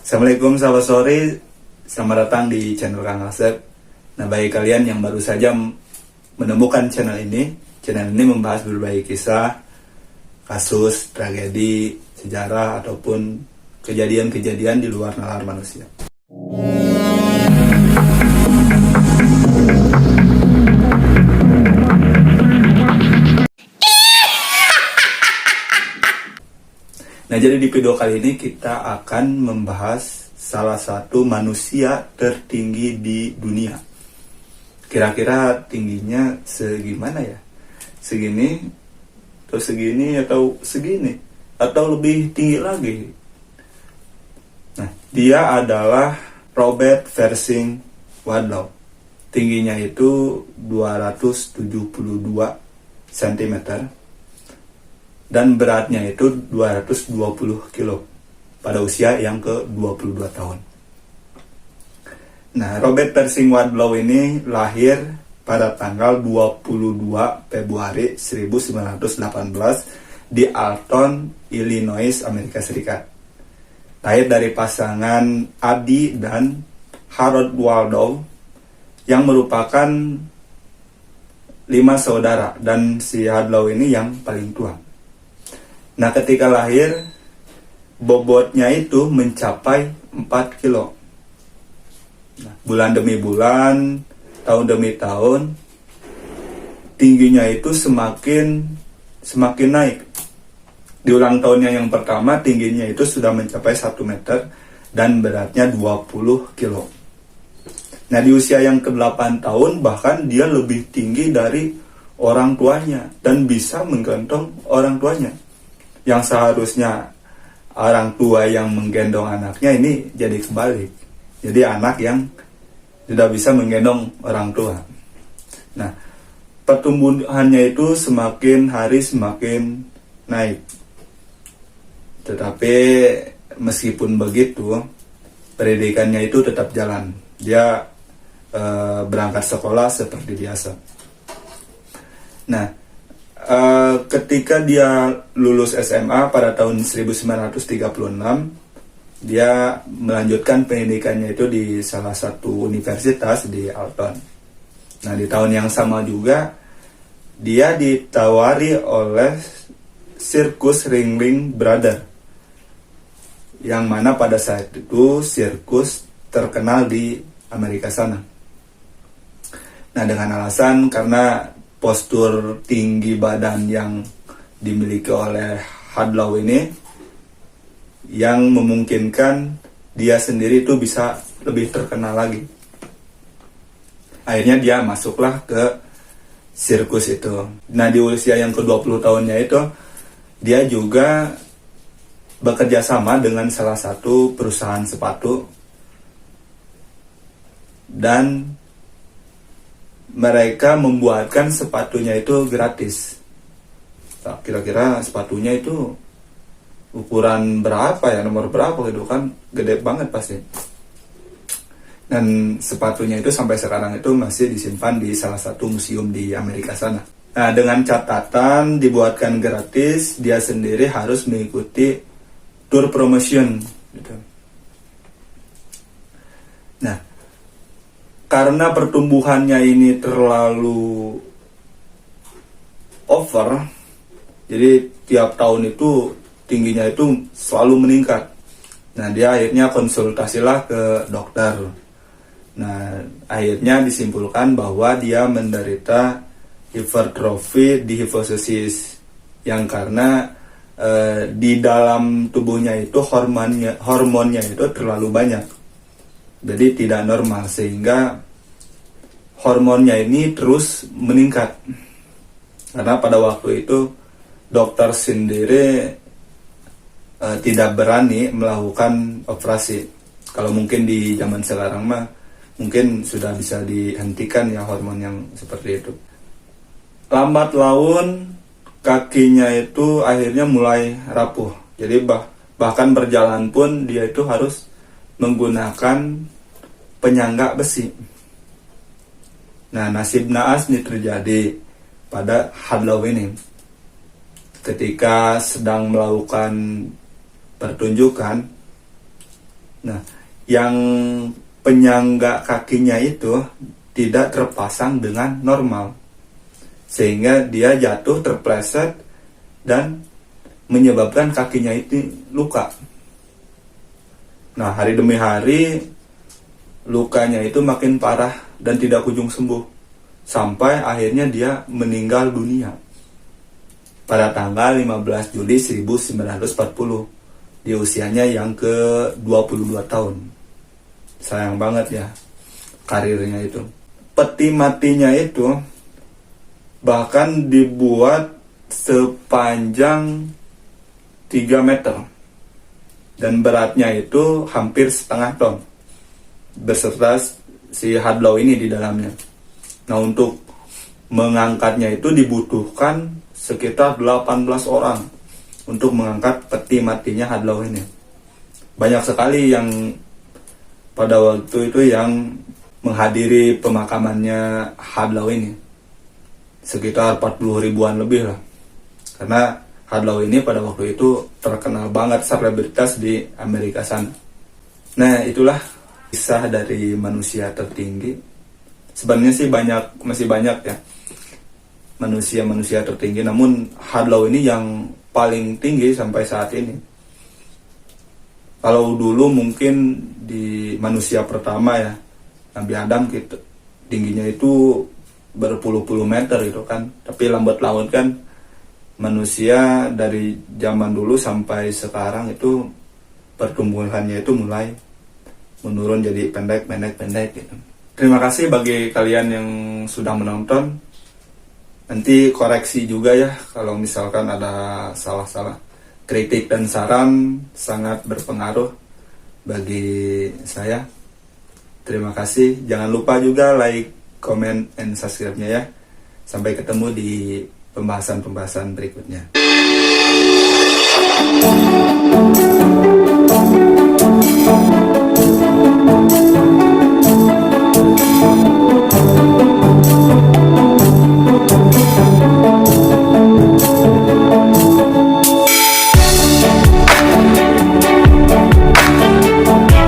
Assalamualaikum sahabat sore, selamat datang di channel Kang Asep. Nah, bagi kalian yang baru saja menemukan channel ini membahas berbagai kisah, kasus, tragedi, sejarah, ataupun kejadian-kejadian di luar nalar manusia. Nah, jadi di video kali ini kita akan membahas salah satu manusia tertinggi di dunia. Kira-kira tingginya segimana ya? Segini, atau segini, atau segini, atau lebih tinggi lagi? Nah, dia adalah Robert Pershing Wadlow. Tingginya itu 272 cm. Dan beratnya itu 220 kilo pada usia yang ke-22 tahun. Nah, Robert Pershing Wadlow ini lahir pada tanggal 22 Februari 1918 di Alton, Illinois, Amerika Serikat. Lahir dari pasangan Addie dan Harold Wadlow yang merupakan 5 saudara, dan si Wadlow ini yang paling tua. Nah, ketika lahir, bobotnya itu mencapai 4 kilo. Nah, bulan demi bulan, tahun demi tahun, tingginya itu semakin naik. Di ulang tahunnya yang pertama, tingginya itu sudah mencapai 1 meter dan beratnya 20 kilo. Nah, di usia yang ke-8 tahun, bahkan dia lebih tinggi dari orang tuanya dan bisa menggendong orang tuanya. Yang seharusnya orang tua yang menggendong anaknya, ini jadi kebalik. Jadi anak yang tidak bisa menggendong orang tua. Nah, pertumbuhannya itu semakin hari semakin naik. Tetapi meskipun begitu, pendidikannya itu tetap jalan. Dia berangkat sekolah seperti biasa. Nah, ketika dia lulus SMA pada tahun 1936, dia melanjutkan pendidikannya itu di salah satu universitas di Alton. Nah, di tahun yang sama juga dia ditawari oleh sirkus Ringling Brothers, yang mana pada saat itu sirkus terkenal di Amerika sana. Nah, dengan alasan karena postur tinggi badan yang dimiliki oleh Wadlow ini yang memungkinkan dia sendiri itu bisa lebih terkenal lagi. Akhirnya dia masuklah ke sirkus itu. Nah, di usia yang ke-20 tahunnya itu dia juga bekerja sama dengan salah satu perusahaan sepatu, dan mereka membuatkan sepatunya itu gratis. Nah, kira-kira sepatunya itu ukuran berapa ya, nomor berapa gitu kan, gede banget pasti. Dan sepatunya itu sampai sekarang itu masih disimpan di salah satu museum di Amerika sana. Nah, dengan catatan dibuatkan gratis, dia sendiri harus mengikuti tour promotion gitu. Nah, karena pertumbuhannya ini terlalu over, jadi tiap tahun itu tingginya itu selalu meningkat. Nah, dia akhirnya konsultasilah ke dokter. Nah, akhirnya disimpulkan bahwa dia menderita hipertrofi di hipofisis, yang karena di dalam tubuhnya itu hormonnya itu terlalu banyak. Jadi tidak normal, sehingga hormonnya ini terus meningkat. Karena pada waktu itu dokter sendiri tidak berani melakukan operasi. Kalau mungkin di zaman sekarang mah mungkin sudah bisa dihentikan ya hormon yang seperti itu. Lambat laun kakinya itu akhirnya mulai rapuh. Jadi bahkan berjalan pun dia itu harus menggunakan penyangga besi. Nah, nasib naas ini terjadi pada Wadlow ini. Ketika sedang melakukan pertunjukan, Nah, yang penyangga kakinya itu tidak terpasang dengan normal, sehingga dia jatuh terpleset dan menyebabkan kakinya itu luka. Nah, hari demi hari lukanya itu makin parah dan tidak kunjung sembuh, sampai akhirnya dia meninggal dunia pada tanggal 15 Juli 1940 di usianya yang ke-22 tahun. Sayang banget ya karirnya itu. Peti matinya itu bahkan dibuat sepanjang 3 meter dan beratnya itu hampir setengah ton beserta si Hadlau ini di dalamnya. Nah, untuk mengangkatnya itu dibutuhkan sekitar 18 orang untuk mengangkat peti matinya Hadlau ini. Banyak sekali yang pada waktu itu yang menghadiri pemakamannya Hadlau ini, sekitar 40 ribuan lebih lah. Karena Hadlau ini pada waktu itu terkenal banget selebritas di Amerika sana. Nah, itulah kisah dari manusia tertinggi. Sebenarnya sih masih banyak ya manusia-manusia tertinggi, namun Hadlau ini yang paling tinggi sampai saat ini. Kalau dulu mungkin di manusia pertama ya, Nabi Adam gitu, tingginya itu berpuluh-puluh meter gitu kan. Tapi lambat laun kan manusia dari zaman dulu sampai sekarang itu pertumbuhannya itu mulai menurun, jadi pendek gitu. Terima kasih bagi kalian yang sudah menonton. Nanti koreksi juga ya kalau misalkan ada salah-salah. Kritik dan saran sangat berpengaruh bagi saya. Terima kasih. Jangan lupa juga like, comment, and subscribe-nya ya. Sampai ketemu di pembahasan-pembahasan berikutnya.